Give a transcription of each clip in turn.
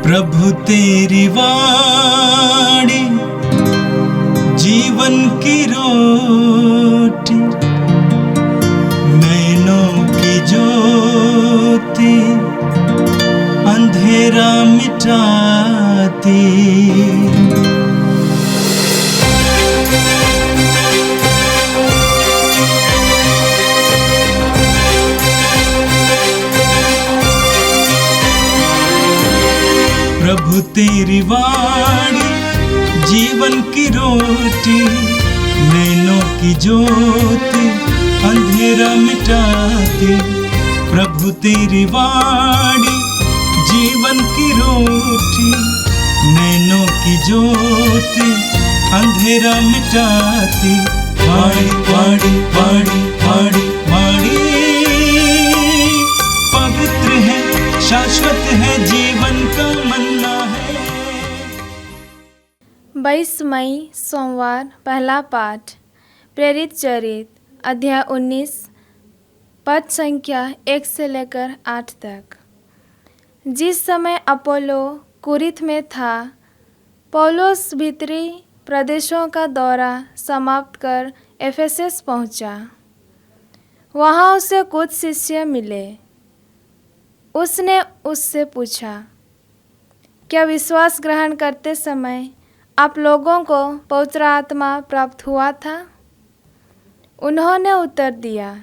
प्रभु तेरी वाणी जीवन की रोटी, नैनों की ज्योति अंधेरा मिटाती। प्रभु तेरी वाणी जीवन की रोटी, नैनों की ज्योति अंधेरा मिटाती। प्रभु तेरी वाणी जीवन की रोटी, नैनों की ज्योति अंधेरा मिटाती। वाणी वाणी वाणी वाणी वाणी पवित्र है, शाश्वत है, जीवन का मन्ना है। 22 मई सोमवार। पहला पाठ प्रेरित चरित अध्याय 19 पद संख्या 1 से लेकर 8 तक। जिस समय अपोलो कुरिन्थ में था, पौलुस भीतरी प्रदेशों का दौरा समाप्त कर एफेसस पहुंचा। वहां उसे कुछ शिष्य मिले। उसने उससे पूछा, क्या विश्वास ग्रहण करते समय आप लोगों को पवित्र आत्मा प्राप्त हुआ था? उन्होंने उत्तर दिया,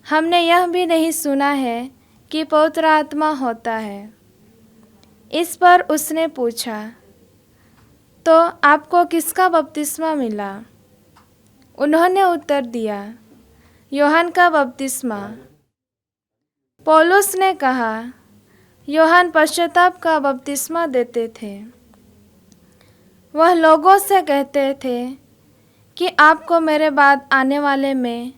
हमने यह भी नहीं सुना है कि पवित्र आत्मा होता है। इस पर उसने पूछा, तो आपको किसका बपतिस्मा मिला? उन्होंने उत्तर दिया, यूहन्ना का बपतिस्मा। पौलुस ने कहा, यूहन्ना पश्चाताप का बपतिस्मा देते थे। वह लोगों से कहते थे कि आपको मेरे बाद आने वाले में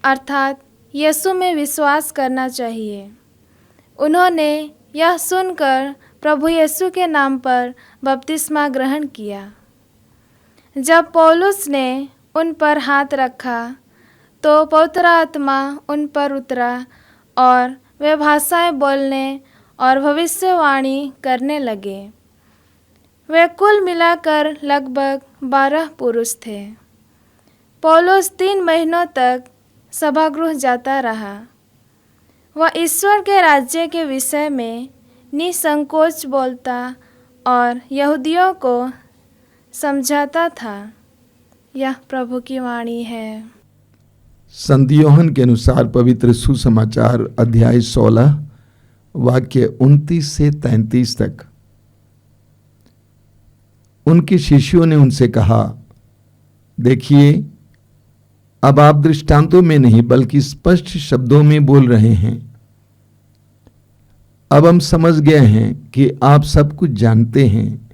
अर्थात यीशु में विश्वास करना चाहिए। उन्होंने यह सुनकर प्रभु यीशु के नाम पर बपतिस्मा ग्रहण किया। जब पौलुस ने उन पर हाथ रखा तो पवित्र आत्मा उन पर उतरा और वे भाषाएं बोलने और भविष्यवाणी करने लगे। वे कुल मिलाकर लगभग 12 पुरुष थे। पौलुस 3 महीनों तक सभागृह जाता रहा। वह ईश्वर के राज्य के विषय में निसंकोच बोलता और यहूदियों को समझाता था। यह प्रभु की वाणी है। संत यूहन्ना के अनुसार पवित्र सुसमाचार अध्याय 16 वाक्य 29 से 33 तक। उनके शिष्यों ने उनसे कहा, देखिए, अब आप दृष्टांतों में नहीं बल्कि स्पष्ट शब्दों में बोल रहे हैं। अब हम समझ गए हैं कि आप सब कुछ जानते हैं।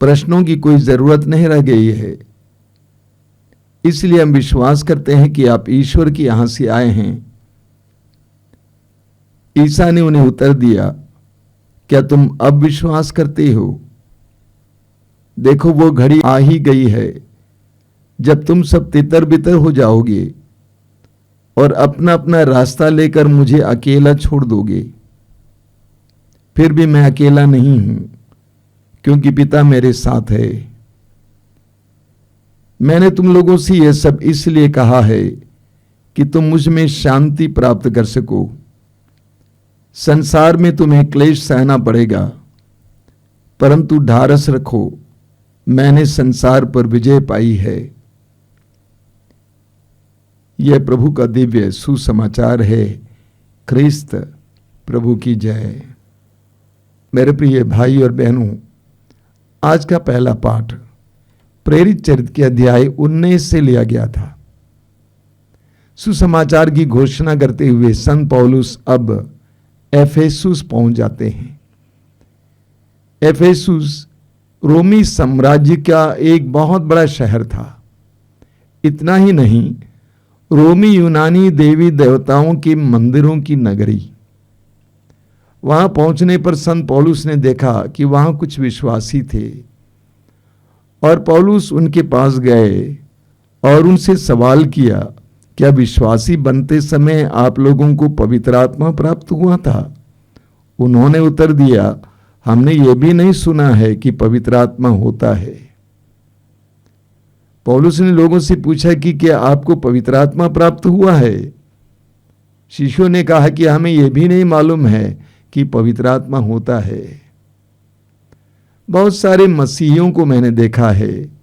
प्रश्नों की कोई जरूरत नहीं रह गई है। इसलिए हम विश्वास करते हैं कि आप ईश्वर की यहां से आए हैं। ईसा ने उन्हें उत्तर दिया, क्या तुम अब विश्वास करते हो? देखो, वो घड़ी आ ही गई है जब तुम सब तितर बितर हो जाओगे और अपना अपना रास्ता लेकर मुझे अकेला छोड़ दोगे। फिर भी मैं अकेला नहीं हूं, क्योंकि पिता मेरे साथ है। मैंने तुम लोगों से यह सब इसलिए कहा है कि तुम मुझ में शांति प्राप्त कर सको। संसार में तुम्हें क्लेश सहना पड़ेगा, परंतु ढारस रखो, मैंने संसार पर विजय पाई है। यह प्रभु का दिव्य सुसमाचार है। ख्रिस्त प्रभु की जय। मेरे प्रिय भाई और बहनों, आज का पहला पाठ प्रेरित चरित्र के अध्याय 19 से लिया गया था। सुसमाचार की घोषणा करते हुए संत पौलुस अब एफेसुस पहुंच जाते हैं। एफेसुस रोमी साम्राज्य का एक बहुत बड़ा शहर था। इतना ही नहीं, रोमी यूनानी देवी देवताओं के मंदिरों की नगरी। वहां पहुंचने पर संत पौलुस ने देखा कि वहां कुछ विश्वासी थे और पौलुस उनके पास गए और उनसे सवाल किया, क्या विश्वासी बनते समय आप लोगों को पवित्र आत्मा प्राप्त हुआ था? उन्होंने उत्तर दिया, हमने ये भी नहीं सुना है कि पवित्र आत्मा होता है। पौलुस ने लोगों से पूछा कि क्या आपको पवित्र आत्मा प्राप्त हुआ है? शिष्यों ने कहा कि हमें यह भी नहीं मालूम है कि पवित्र आत्मा होता है। बहुत सारे मसीहियों को मैंने देखा है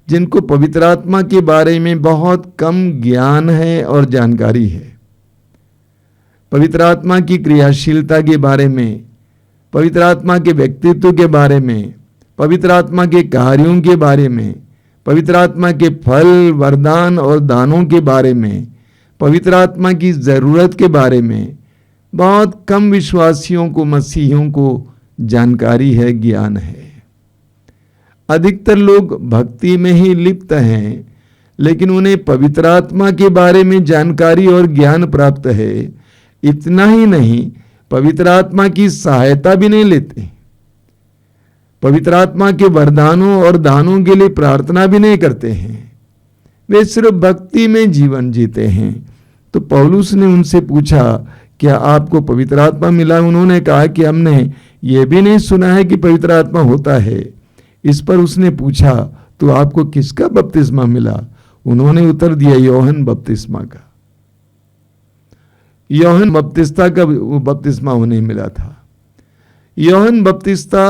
जिनको पवित्र आत्मा के बारे में बहुत कम ज्ञान है और जानकारी है। पवित्र आत्मा की क्रियाशीलता के बारे में, पवित्र आत्मा के व्यक्तित्व के बारे में, पवित्र आत्मा के कार्यों के बारे में, पवित्र आत्मा के फल, वरदान और दानों के बारे में, पवित्र आत्मा की ज़रूरत के बारे में बहुत कम विश्वासियों को, मसीहियों को जानकारी है, ज्ञान है। अधिकतर लोग भक्ति में ही लिप्त हैं, लेकिन उन्हें पवित्र आत्मा के बारे में जानकारी और ज्ञान प्राप्त है। इतना ही नहीं, पवित्र आत्मा की सहायता भी नहीं लेते, पवित्र आत्मा के वरदानों और दानों के लिए प्रार्थना भी नहीं करते हैं। वे सिर्फ भक्ति में जीवन जीते हैं। तो पौलुस ने उनसे पूछा, क्या आपको पवित्र आत्मा मिला? उन्होंने कहा कि हमने ये भी नहीं सुना है कि पवित्र आत्मा होता है। इस पर उसने पूछा, तो आपको किसका बपतिस्मा मिला? उन्होंने उत्तर दिया, यूहन्ना बपतिस्मा का। यूहन्ना बपतिस्ता का बपतिस्मा उन्हें मिला था। यूहन्ना बपतिस्ता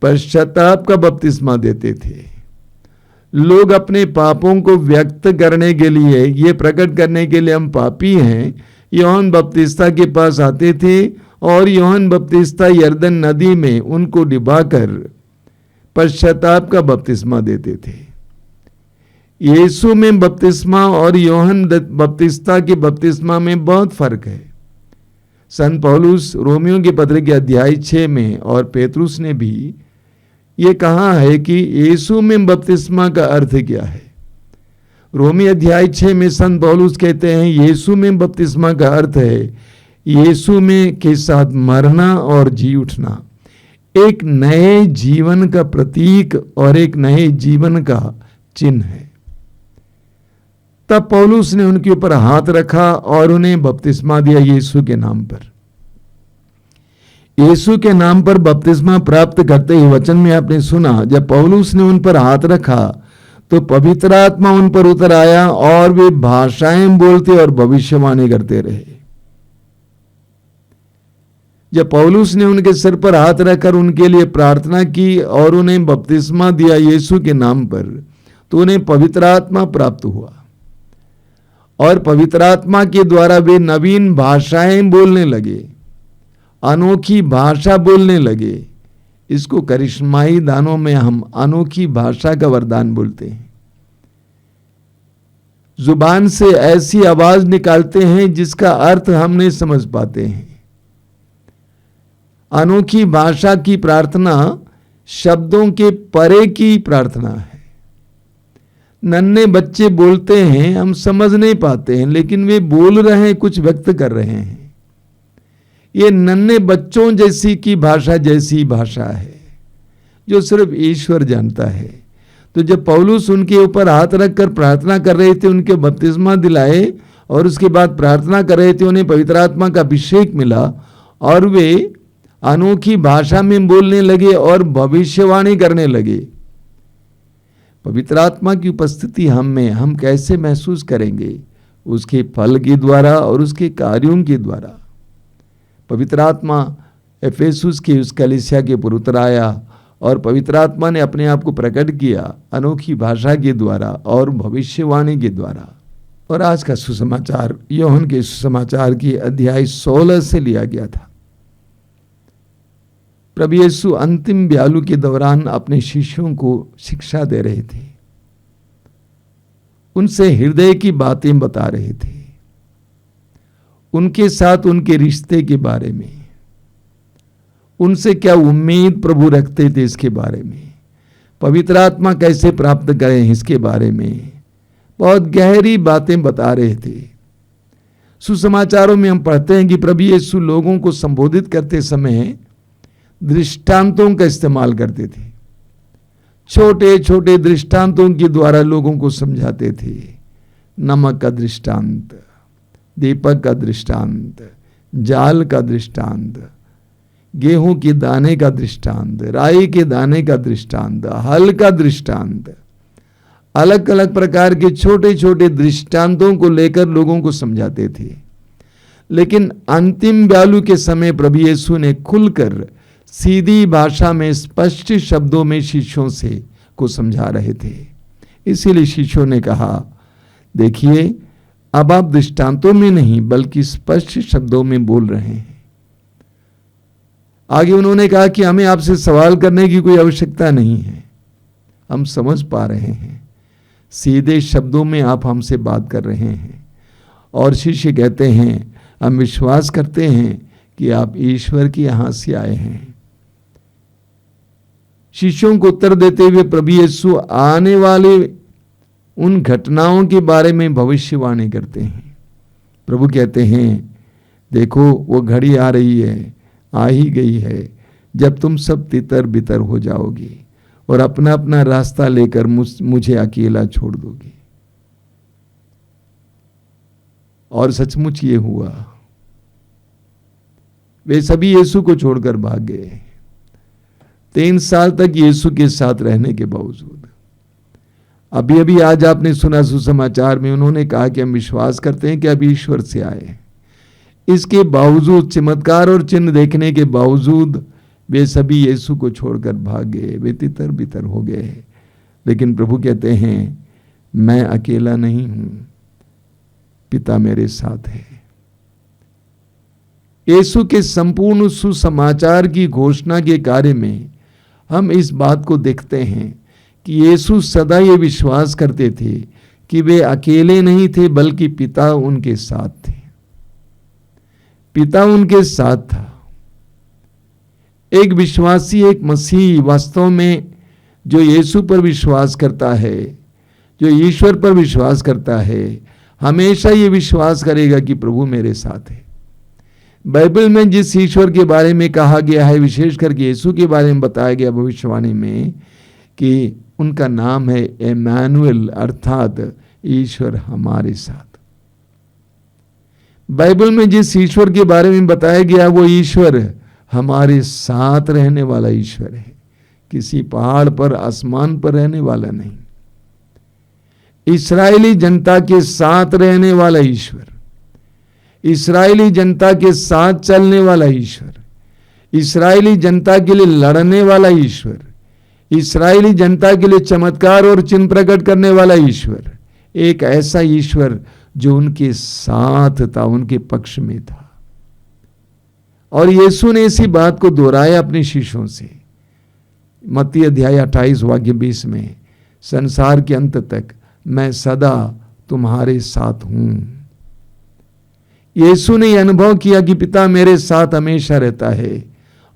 पश्चाताप का बपतिस्मा देते थे। लोग अपने पापों को व्यक्त करने के लिए, ये प्रकट करने के लिए हम पापी हैं, यूहन्ना बपतिस्ता के पास आते थे और यूहन्ना बपतिस्ता यरदन नदी में उनको डुबाकर पश्चाताप का बपतिस्मा देते थे। यीशु में बपतिस्मा और यूहन्ना बपतिस्ता के बपतिस्मा में बहुत फर्क है। संत पौलुस रोमियों के पत्र के अध्याय 6 में और पेतरुस ने भी ये कहा है कि यीशु में बपतिस्मा का अर्थ क्या है। रोमी अध्याय 6 में संत पौलुस कहते हैं, यीशु में बपतिस्मा का अर्थ है यीशु में के साथ मरना और जी उठना, एक नए जीवन का प्रतीक और एक नए जीवन का चिन्ह है। तब पौलुस ने उनके ऊपर हाथ रखा और उन्हें बपतिस्मा दिया यीशु के नाम पर। यीशु के नाम पर बपतिस्मा प्राप्त करते ही वचन में आपने सुना, जब पौलुस ने उन पर हाथ रखा तो पवित्र आत्मा उन पर उतर आया और वे भाषाएं बोलते और भविष्यवाणी करते रहे। जब पौलुस ने उनके सिर पर हाथ रखकर उनके लिए प्रार्थना की और उन्हें बपतिस्मा दिया यीशु के नाम पर, तो उन्हें पवित्र आत्मा प्राप्त हुआ और पवित्र आत्मा के द्वारा वे नवीन भाषाएं बोलने लगे, अनोखी भाषा बोलने लगे। इसको करिश्माई दानों में हम अनोखी भाषा का वरदान बोलते हैं। जुबान से ऐसी आवाज निकालते हैं जिसका अर्थ हम नहीं समझ पाते हैं। अनोखी भाषा की प्रार्थना शब्दों के परे की प्रार्थना है। नन्हे बच्चे बोलते हैं, हम समझ नहीं पाते हैं, लेकिन वे बोल रहे हैं, कुछ व्यक्त कर रहे हैं। ये नन्हे बच्चों जैसी की भाषा जैसी भाषा है जो सिर्फ ईश्वर जानता है। तो जब पौलुस उनके ऊपर हाथ रखकर प्रार्थना कर रहे थे, उनके बपतिस्मा दिलाए और उसके बाद प्रार्थना कर रहे थे, उन्हें पवित्र आत्मा का अभिषेक मिला और वे अनोखी भाषा में बोलने लगे और भविष्यवाणी करने लगे। पवित्र आत्मा की उपस्थिति हम में हम कैसे महसूस करेंगे? उसके फल के द्वारा और उसके कार्यों के द्वारा। पवित्र आत्मा एफेसुस की उस कलीसिया के ऊपर उतर आया और पवित्र आत्मा ने अपने आप को प्रकट किया अनोखी भाषा के द्वारा और भविष्यवाणी के द्वारा। और आज का सुसमाचार यूहन्ना के सुसमाचार की अध्याय 16 से लिया गया था। प्रभु यीशु अंतिम ब्यालू के दौरान अपने शिष्यों को शिक्षा दे रहे थे, उनसे हृदय की बातें बता रहे थे, उनके साथ उनके रिश्ते के बारे में, उनसे क्या उम्मीद प्रभु रखते थे इसके बारे में, पवित्र आत्मा कैसे प्राप्त करें इसके बारे में बहुत गहरी बातें बता रहे थे। सुसमाचारों में हम पढ़ते हैं कि प्रभु यीशु लोगों को संबोधित करते समय दृष्टांतों का इस्तेमाल करते थे। छोटे छोटे दृष्टांतों के द्वारा लोगों को समझाते थे। नमक का दृष्टांत, दीपक का दृष्टांत, जाल का दृष्टांत, गेहूं के दाने का दृष्टांत, राई के दाने का दृष्टांत, हल का दृष्टांत, अलग अलग प्रकार के छोटे छोटे दृष्टांतों को लेकर लोगों को समझाते थे। लेकिन अंतिम ब्यालू के समय प्रभु यीशु ने खुलकर सीधी भाषा में स्पष्ट शब्दों में शिष्यों से को समझा रहे थे। इसीलिए शिष्यों ने कहा, देखिए अब आप दृष्टांतों में नहीं बल्कि स्पष्ट शब्दों में बोल रहे हैं। आगे उन्होंने कहा कि हमें आपसे सवाल करने की कोई आवश्यकता नहीं है, हम समझ पा रहे हैं, सीधे शब्दों में आप हमसे बात कर रहे हैं। और शिष्य कहते हैं, हम विश्वास करते हैं कि आप ईश्वर के यहां से आए हैं। शिष्यों को उत्तर देते हुए प्रभु यीशु आने वाले उन घटनाओं के बारे में भविष्यवाणी करते हैं। प्रभु कहते हैं, देखो वो घड़ी आ रही है, आ ही गई है, जब तुम सब तितर बितर हो जाओगी और अपना अपना रास्ता लेकर मुझे अकेला छोड़ दोगे। और सचमुच ये हुआ, वे सभी यीशु को छोड़कर भाग गए। 3 साल तक यीशु के साथ रहने के बावजूद, अभी अभी आज आपने सुना सुसमाचार में उन्होंने कहा कि हम विश्वास करते हैं कि अब ईश्वर से आए। इसके बावजूद, चमत्कार और चिन्ह देखने के बावजूद वे सभी यीशु को छोड़कर भाग गए, वे तितर बितर हो गए। लेकिन प्रभु कहते हैं, मैं अकेला नहीं हूं, पिता मेरे साथ है। यीशु के संपूर्ण सुसमाचार की घोषणा के कार्य में हम इस बात को देखते हैं कि यीशु सदा ये विश्वास करते थे कि वे अकेले नहीं थे बल्कि पिता उनके साथ थे। पिता उनके साथ था। एक विश्वासी, एक मसीही वास्तव में जो यीशु पर विश्वास करता है, जो ईश्वर पर विश्वास करता है, हमेशा ये विश्वास करेगा कि प्रभु मेरे साथ है। बाइबल में जिस ईश्वर के बारे में कहा गया है, विशेष करके यीशु के बारे में बताया गया भविष्यवाणी में कि उनका नाम है इम्मानुएल, अर्थात ईश्वर हमारे साथ। बाइबल में जिस ईश्वर के बारे में बताया गया वो ईश्वर हमारे साथ रहने वाला ईश्वर है, किसी पहाड़ पर, आसमान पर रहने वाला नहीं। इस्राएली जनता के साथ रहने वाला ईश्वर, इस्राएली जनता के साथ चलने वाला ईश्वर, इस्राएली जनता के लिए लड़ने वाला ईश्वर, इस्राएली जनता के लिए चमत्कार और चिन्ह प्रकट करने वाला ईश्वर, एक ऐसा ईश्वर जो उनके साथ था, उनके पक्ष में था। और यीशु ने इसी बात को दोहराया अपने शिष्यों से। मत्ती अध्याय 28 वाक्य 20 में, संसार के अंत तक मैं सदा तुम्हारे साथ हूं। यीशु ने यह अनुभव किया कि पिता मेरे साथ हमेशा रहता है,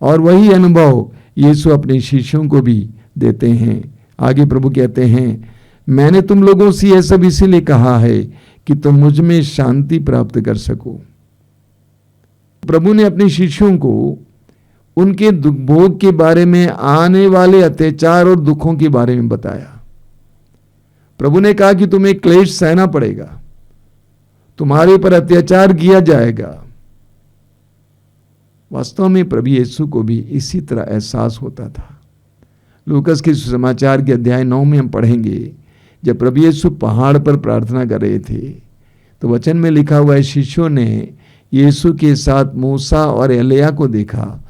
और वही अनुभव यीशु अपने शिष्यों को भी देते हैं। आगे प्रभु कहते हैं, मैंने तुम लोगों से यह सब इसीलिए कहा है कि तुम मुझ में शांति प्राप्त कर सको। प्रभु ने अपने शिष्यों को उनके दुख भोग के बारे में, आने वाले अत्याचार और दुखों के बारे में बताया। प्रभु ने कहा कि तुम्हें क्लेश सहना पड़ेगा, तुम्हारे पर अत्याचार किया जाएगा। वास्तव में प्रभु यीशु को भी इसी तरह एहसास होता था। लूकास के सुसमाचार के अध्याय 9 में हम पढ़ेंगे, जब प्रभु यीशु पहाड़ पर प्रार्थना कर रहे थे तो वचन में लिखा हुआ है, शिष्यों ने यीशु के साथ मूसा और एलिया को देखा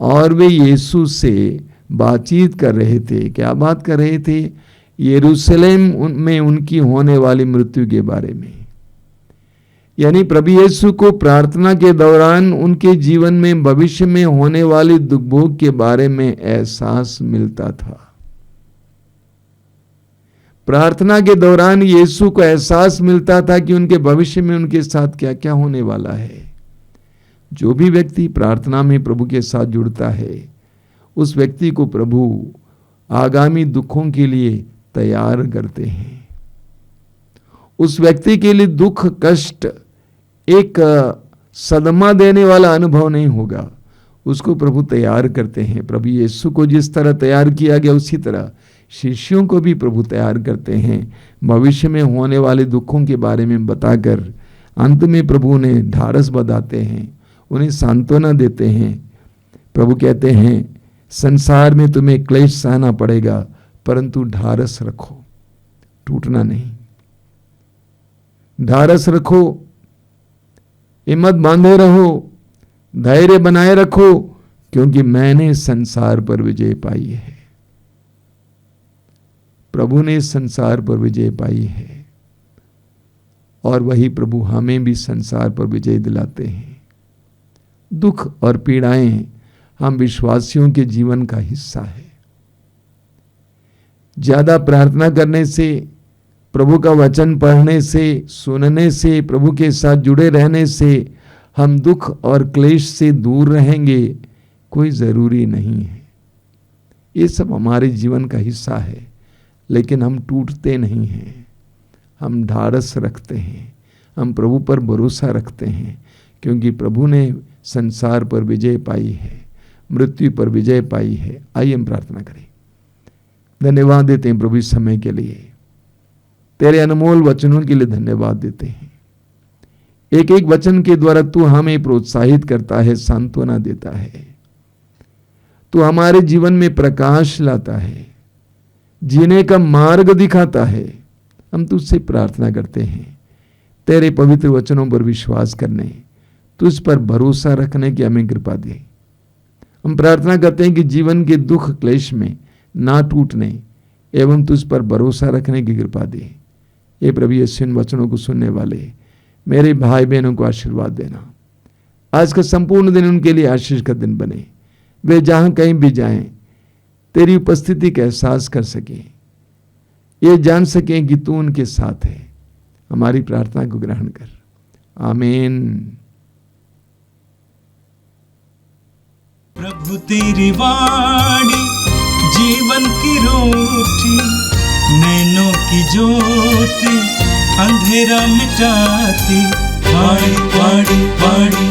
और वे यीशु से बातचीत कर रहे थे। क्या बात कर रहे थे? यरूशलेम में उनकी होने वाली मृत्यु के बारे में। यानी प्रभु यीशु को प्रार्थना के दौरान उनके जीवन में भविष्य में होने वाली दुख भोग के बारे में एहसास मिलता था। प्रार्थना के दौरान यीशु को एहसास मिलता था कि उनके भविष्य में उनके साथ क्या क्या होने वाला है। जो भी व्यक्ति प्रार्थना में प्रभु के साथ जुड़ता है, उस व्यक्ति को प्रभु आगामी दुखों के लिए तैयार करते हैं। उस व्यक्ति के लिए दुख, कष्ट एक सदमा देने वाला अनुभव नहीं होगा, उसको प्रभु तैयार करते हैं। प्रभु यीशु को जिस तरह तैयार किया गया, उसी तरह शिष्यों को भी प्रभु तैयार करते हैं। भविष्य में होने वाले दुखों के बारे में बताकर अंत में प्रभु उन्हें ढाढ़स बंधाते हैं, उन्हें सांत्वना देते हैं। प्रभु कहते हैं संसार में तुम्हें क्लेश सहना पड़ेगा, परंतु ढारस रखो, टूटना नहीं। ढारस रखो, हिम्मत बांधे रहो, धैर्य बनाए रखो, क्योंकि मैंने संसार पर विजय पाई है। प्रभु ने संसार पर विजय पाई है और वही प्रभु हमें भी संसार पर विजय दिलाते हैं। दुख और पीड़ाएं हम विश्वासियों के जीवन का हिस्सा है। ज्यादा प्रार्थना करने से, प्रभु का वचन पढ़ने से, सुनने से, प्रभु के साथ जुड़े रहने से हम दुख और क्लेश से दूर रहेंगे, कोई जरूरी नहीं है। ये सब हमारे जीवन का हिस्सा है, लेकिन हम टूटते नहीं हैं। हम ढारस रखते हैं, हम प्रभु पर भरोसा रखते हैं, क्योंकि प्रभु ने संसार पर विजय पाई है, मृत्यु पर विजय पाई है। आइए हम प्रार्थना करें। धन्यवाद देते हैं प्रभु इस समय के लिए, तेरे अनमोल वचनों के लिए धन्यवाद देते हैं। एक एक वचन के द्वारा तू हमें प्रोत्साहित करता है, सांत्वना देता है, तू हमारे जीवन में प्रकाश लाता है, जीने का मार्ग दिखाता है। हम तुझसे प्रार्थना करते हैं तेरे पवित्र वचनों पर विश्वास करने, तुझ पर भरोसा रखने की हमें कृपा दे। हम प्रार्थना करते हैं कि जीवन के दुख क्लेश में ना टूटने एवं तुझ पर भरोसा रखने की कृपा दे। ये प्रभु यीशु इन वचनों को सुनने वाले मेरे भाई बहनों को आशीर्वाद देना। आज का संपूर्ण दिन उनके लिए आशीष का दिन बने। वे जहां कहीं भी जाएं तेरी उपस्थिति का एहसास कर सकें, ये जान सकें कि तू उनके साथ है। हमारी प्रार्थना को ग्रहण कर, आमीन। प्रभु तेरी वाणी जीवन की रोटी, नैनों की ज्योति अंधेरा मिटाती। वाणी वाणी वाणी